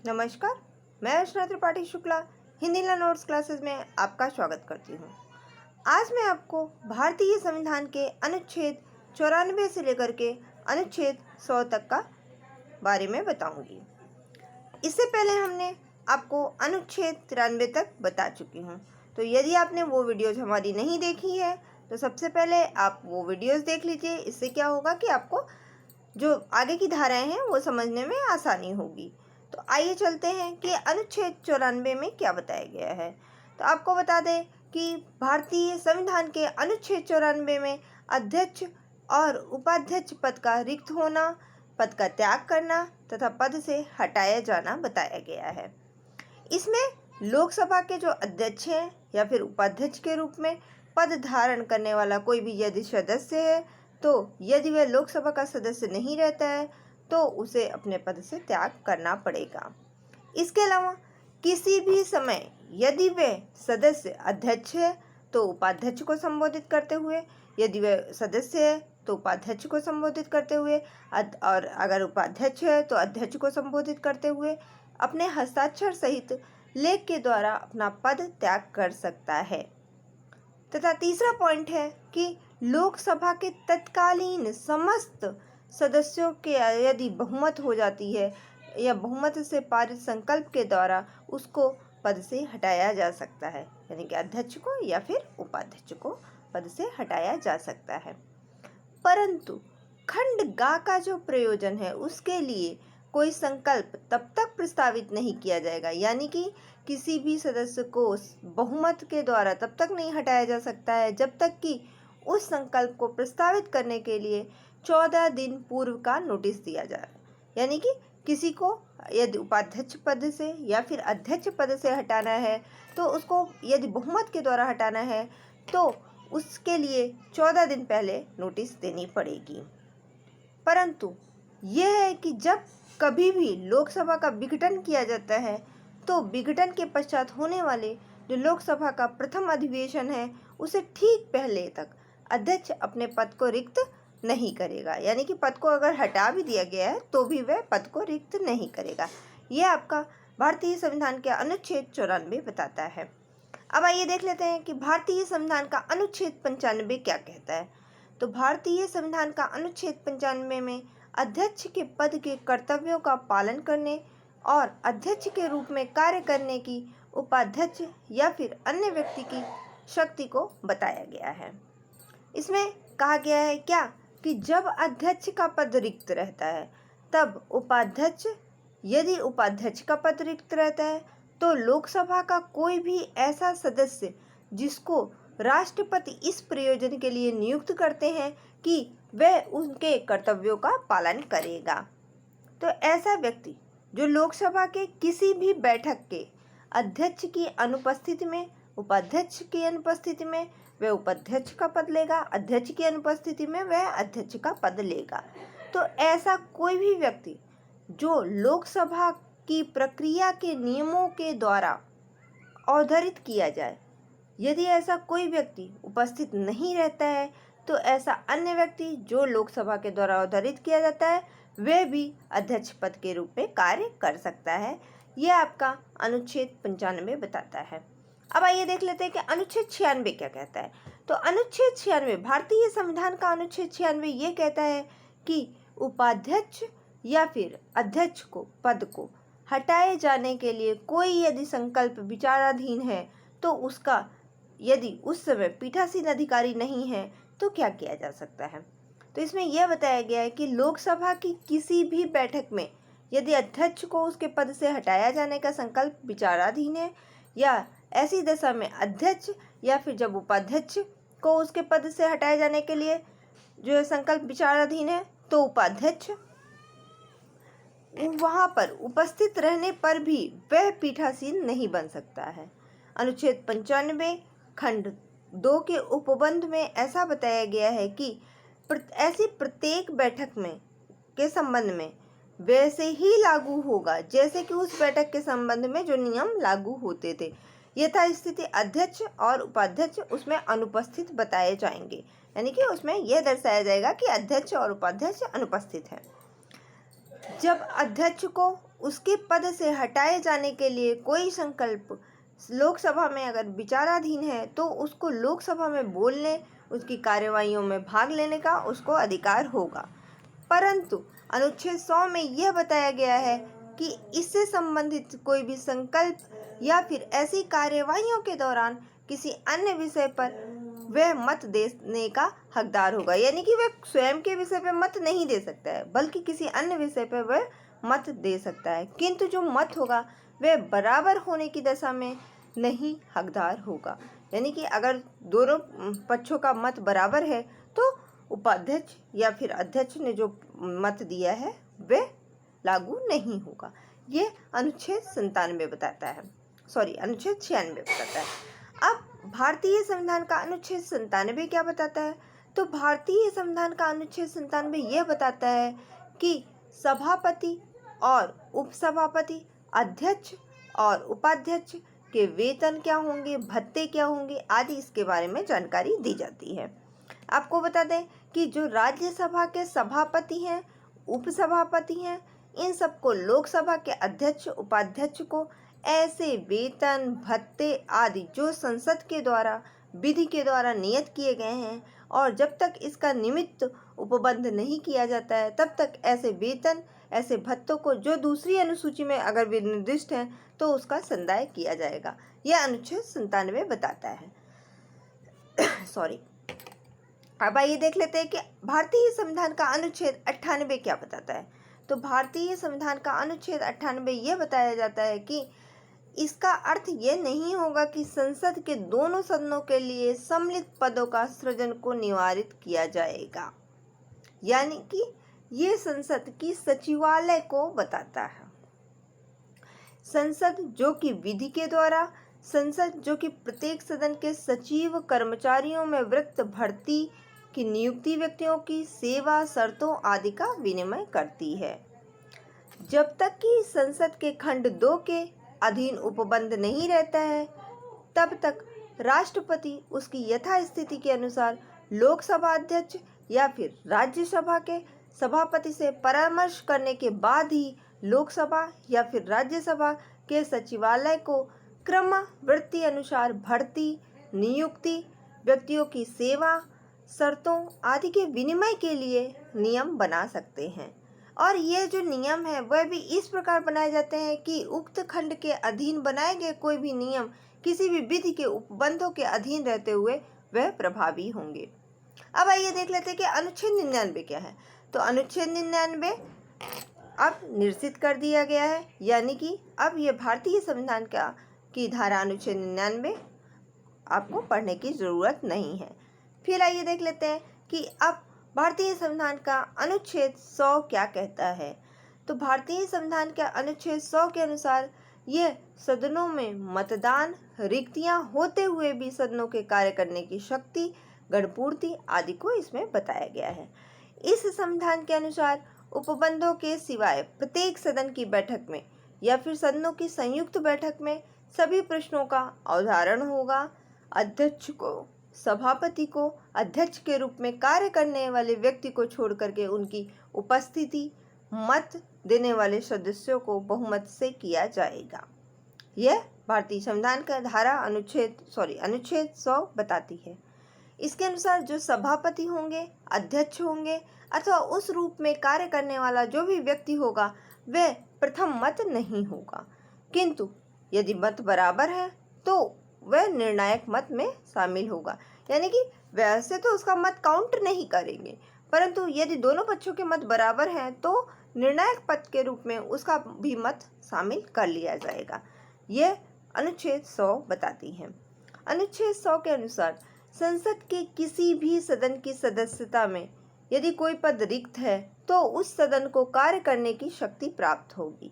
नमस्कार, मैं अर्चना Tripathi Shukla Hindi notes classes में आपका स्वागत करती हूँ। आज मैं आपको भारतीय संविधान के अनुच्छेद 94 से लेकर के अनुच्छेद 100 तक का बारे में बताऊंगी। इससे पहले हमने आपको अनुच्छेद 93 तक बता चुकी हूँ, तो यदि आपने वो वीडियोज़ हमारी नहीं देखी है तो सबसे पहले आप वो वीडियोज़ देख लीजिए। इससे क्या होगा कि आपको जो आगे की धाराएँ हैं वो समझने में आसानी होगी। तो आइए चलते हैं कि अनुच्छेद 94 में क्या बताया गया है। तो आपको बता दें कि भारतीय संविधान के अनुच्छेद 94 में अध्यक्ष और उपाध्यक्ष पद का रिक्त होना, पद का त्याग करना तथा पद से हटाया जाना बताया गया है। इसमें लोकसभा के जो अध्यक्ष हैं या फिर उपाध्यक्ष के रूप में पद धारण करने वाला कोई भी यदि सदस्य है, तो यदि वह लोकसभा का सदस्य नहीं रहता है तो उसे अपने पद से त्याग करना पड़ेगा। इसके अलावा किसी भी समय यदि वह सदस्य अध्यक्ष है तो उपाध्यक्ष को संबोधित करते हुए, यदि वह सदस्य है तो उपाध्यक्ष को संबोधित करते हुए, और अगर उपाध्यक्ष है तो अध्यक्ष को संबोधित करते हुए अपने हस्ताक्षर सहित लेख के द्वारा अपना पद त्याग कर सकता है। तथा तीसरा पॉइंट है कि लोकसभा के तत्कालीन समस्त सदस्यों के यदि बहुमत हो जाती है या बहुमत से पारित संकल्प के द्वारा उसको पद से हटाया जा सकता है, यानी कि अध्यक्ष को या फिर उपाध्यक्ष को पद से हटाया जा सकता है। परंतु खंड गा का जो प्रयोजन है उसके लिए कोई संकल्प तब तक प्रस्तावित नहीं किया जाएगा, यानी कि किसी भी सदस्य को बहुमत के द्वारा तब तक नहीं हटाया जा सकता है जब तक कि उस संकल्प को प्रस्तावित करने के लिए 14 दिन पूर्व का नोटिस दिया जाए। यानी कि किसी को यदि उपाध्यक्ष पद से या फिर अध्यक्ष पद से हटाना है तो उसको यदि बहुमत के द्वारा हटाना है तो उसके लिए 14 दिन पहले नोटिस देनी पड़ेगी। परंतु यह है कि जब कभी भी लोकसभा का विघटन किया जाता है तो विघटन के पश्चात होने वाले जो लोकसभा का प्रथम अधिवेशन है उसे ठीक पहले तक अध्यक्ष अपने पद को रिक्त नहीं करेगा, यानी कि पद को अगर हटा भी दिया गया है तो भी वह पद को रिक्त नहीं करेगा। यह आपका भारतीय संविधान के अनुच्छेद 94 बताता है। अब आइए देख लेते हैं कि भारतीय संविधान का अनुच्छेद 95 क्या कहता है। तो भारतीय संविधान का अनुच्छेद 95 में अध्यक्ष के पद के कर्तव्यों का पालन करने और अध्यक्ष के रूप में कार्य करने की उपाध्यक्ष या फिर अन्य व्यक्ति की शक्ति को बताया गया है। इसमें कहा गया है क्या कि जब अध्यक्ष का पद रिक्त रहता है तब उपाध्यक्ष, यदि उपाध्यक्ष का पद रिक्त रहता है तो लोकसभा का कोई भी ऐसा सदस्य जिसको राष्ट्रपति इस प्रयोजन के लिए नियुक्त करते हैं कि वह उनके कर्तव्यों का पालन करेगा, तो ऐसा व्यक्ति जो लोकसभा के किसी भी बैठक के अध्यक्ष की अनुपस्थिति में, उपाध्यक्ष की अनुपस्थिति में वह उपाध्यक्ष का पद लेगा, अध्यक्ष की अनुपस्थिति में वह अध्यक्ष का पद लेगा। तो ऐसा कोई भी व्यक्ति जो लोकसभा की प्रक्रिया के नियमों के द्वारा अवधारित किया जाए, यदि ऐसा कोई व्यक्ति उपस्थित नहीं रहता है तो ऐसा अन्य व्यक्ति जो लोकसभा के द्वारा अवधारित किया जाता है वह भी अध्यक्ष पद के रूप में कार्य कर सकता है। यह आपका अनुच्छेद 95 बताता है। अब आइए देख लेते हैं कि अनुच्छेद 96 क्या कहता है। तो अनुच्छेद 96 भारतीय संविधान का अनुच्छेद 96 ये कहता है कि उपाध्यक्ष या फिर अध्यक्ष को पद को हटाए जाने के लिए कोई यदि संकल्प विचाराधीन है तो उसका यदि उस समय पीठासीन अधिकारी नहीं है तो क्या किया जा सकता है। तो इसमें यह बताया गया है कि लोकसभा की किसी भी बैठक में यदि अध्यक्ष को उसके पद से हटाया जाने का संकल्प विचाराधीन है या ऐसी दशा में अध्यक्ष या फिर जब उपाध्यक्ष को उसके पद से हटाए जाने के लिए जो संकल्प विचाराधीन है तो उपाध्यक्ष वहां पर उपस्थित रहने पर भी वह पीठासीन नहीं बन सकता है। अनुच्छेद 95 खंड 2 के उपबंध में ऐसा बताया गया है कि ऐसी प्रत्येक बैठक में के संबंध में वैसे ही लागू होगा जैसे कि उस बैठक के संबंध में जो नियम लागू होते थे। यथास्थिति अध्यक्ष और उपाध्यक्ष उसमें अनुपस्थित बताए जाएंगे, यानी कि उसमें यह दर्शाया जाएगा कि अध्यक्ष और उपाध्यक्ष अनुपस्थित हैं। जब अध्यक्ष को उसके पद से हटाए जाने के लिए कोई संकल्प लोकसभा में अगर विचाराधीन है तो उसको लोकसभा में बोलने, उसकी कार्यवाहियों में भाग लेने का उसको अधिकार होगा। परंतु अनुच्छेद 100 में यह बताया गया है कि इससे संबंधित कोई भी संकल्प या फिर ऐसी कार्यवाहियों के दौरान किसी अन्य विषय पर वह मत देने का हकदार होगा, यानी कि वह स्वयं के विषय पर मत नहीं दे सकता है बल्कि किसी अन्य विषय पर वह मत दे सकता है, किंतु जो मत होगा वह बराबर होने की दशा में नहीं हकदार होगा। यानी कि अगर दोनों पक्षों का मत बराबर है तो उपाध्यक्ष या फिर अध्यक्ष ने जो मत दिया है वह लागू नहीं होगा। ये अनुच्छेद 97 बताता है, अनुच्छेद 96 बताता है। अब भारतीय संविधान का अनुच्छेद 97 क्या बताता है? तो भारतीय संविधान का अनुच्छेद 97 यह बताता है कि सभापति और उपसभापति, अध्यक्ष और उपाध्यक्ष के वेतन क्या होंगे, भत्ते क्या होंगे आदि इसके बारे में जानकारी दी जाती है। आपको बता दें कि जो राज्यसभा के सभापति हैं, उपसभापति हैं, इन सबको लोकसभा के अध्यक्ष उपाध्यक्ष को ऐसे वेतन भत्ते आदि जो संसद के द्वारा विधि के द्वारा नियत किए गए हैं और जब तक इसका निमित्त उपबंध नहीं किया जाता है तब तक ऐसे वेतन ऐसे भत्तों को जो दूसरी अनुसूची में अगर वे निर्दिष्ट हैं तो उसका संदाय किया जाएगा। यह अनुच्छेद 97 बताता है। अब आइए देख लेते हैं कि भारतीय संविधान का अनुच्छेद 98 क्या बताता है। तो भारतीय संविधान का अनुच्छेद 98 यह बताया जाता है कि इसका अर्थ यह नहीं होगा कि संसद के दोनों सदनों के लिए सम्मिलित पदों का सृजन को निवारित किया जाएगा, यानी कि ये संसद की सचिवालय को बताता है। संसद जो कि विधि के द्वारा, संसद जो कि प्रत्येक सदन के सचिव कर्मचारियों में वृत्त भर्ती की नियुक्ति, व्यक्तियों की सेवा शर्तों आदि का विनिमय करती है। जब तक कि संसद के खंड 2 के अधीन उपबंध नहीं रहता है तब तक राष्ट्रपति उसकी यथास्थिति के अनुसार लोकसभा अध्यक्ष या फिर राज्यसभा के सभापति से परामर्श करने के बाद ही लोकसभा या फिर राज्यसभा के सचिवालय को क्रमवृत्ति अनुसार भर्ती, नियुक्ति, व्यक्तियों की सेवा शर्तों आदि के विनिमय के लिए नियम बना सकते हैं। और ये जो नियम है वह भी इस प्रकार बनाए जाते हैं कि उक्त खंड के अधीन बनाए गए कोई भी नियम किसी भी विधि के उपबंधों के अधीन रहते हुए वह प्रभावी होंगे। अब आइए देख लेते हैं कि अनुच्छेद 99 क्या है। तो अनुच्छेद 99 अब निरसित कर दिया गया है, यानी कि अब ये भारतीय संविधान की धारा अनुच्छेद 99 आपको पढ़ने की ज़रूरत नहीं है। फिर आइए देख लेते हैं कि अब भारतीय संविधान का अनुच्छेद 100 क्या कहता है। तो भारतीय संविधान के अनुच्छेद 100 के अनुसार यह सदनों में मतदान, रिक्तियां होते हुए भी सदनों के कार्य करने की शक्ति, गणपूर्ति आदि को इसमें बताया गया है। इस संविधान के अनुसार उपबंधों के सिवाय प्रत्येक सदन की बैठक में या फिर सदनों की संयुक्त बैठक में सभी प्रश्नों का अवधारण होगा। अध्यक्ष को, सभापति को अध्यक्ष के रूप में कार्य करने वाले व्यक्ति को छोड़ करके उनकी उपस्थिति मत देने वाले सदस्यों को बहुमत से किया जाएगा। यह भारतीय संविधान का धारा अनुच्छेद 100 बताती है। इसके अनुसार जो सभापति होंगे, अध्यक्ष होंगे अथवा उस रूप में कार्य करने वाला जो भी व्यक्ति होगा वह प्रथम मत नहीं होगा, किंतु यदि मत बराबर है तो वह निर्णायक मत में शामिल होगा। यानी कि वैसे तो उसका मत काउंट नहीं करेंगे, परंतु यदि दोनों पक्षों के मत बराबर हैं तो निर्णायक पद के रूप में उसका भी मत शामिल कर लिया जाएगा। यह अनुच्छेद 100 बताती है। अनुच्छेद 100 के अनुसार संसद के किसी भी सदन की सदस्यता में यदि कोई पद रिक्त है तो उस सदन को कार्य करने की शक्ति प्राप्त होगी।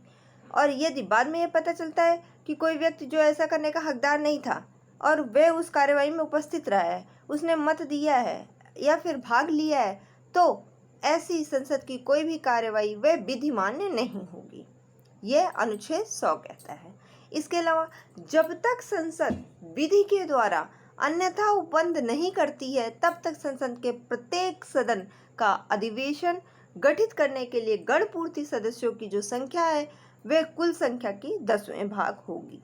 और यदि बाद में यह पता चलता है कि कोई व्यक्ति जो ऐसा करने का हकदार नहीं था और वह उस कार्यवाही में उपस्थित रहा है, उसने मत दिया है या फिर भाग लिया है, तो ऐसी संसद की कोई भी कार्यवाही वह विधि मान्य नहीं होगी। यह अनुच्छेद 100 कहता है। इसके अलावा जब तक संसद विधि के द्वारा अन्यथा उपबंध नहीं करती है तब तक संसद के प्रत्येक सदन का अधिवेशन गठित करने के लिए गणपूर्ति सदस्यों की जो संख्या है वह कुल संख्या की 10वें भाग होगी।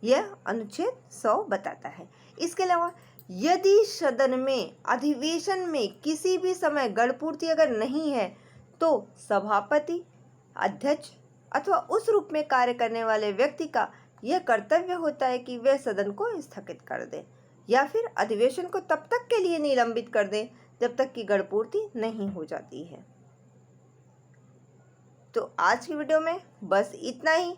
यह अनुच्छेद 100 बताता है। इसके अलावा यदि सदन में अधिवेशन में किसी भी समय गणपूर्ति अगर नहीं है तो सभापति, अध्यक्ष अथवा उस रूप में कार्य करने वाले व्यक्ति का यह कर्तव्य होता है कि वह सदन को स्थगित कर दे या फिर अधिवेशन को तब तक के लिए निलंबित कर दे जब तक कि गणपूर्ति नहीं हो जाती है। तो आज की वीडियो में बस इतना ही।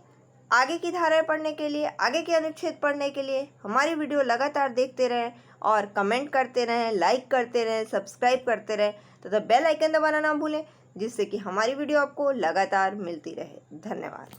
आगे की धाराएं पढ़ने के लिए, आगे के अनुच्छेद पढ़ने के लिए हमारी वीडियो लगातार देखते रहें और कमेंट करते रहें, लाइक करते रहें, सब्सक्राइब करते रहें तथा बेल आइकन दबाना ना भूलें, जिससे कि हमारी वीडियो आपको लगातार मिलती रहे। धन्यवाद।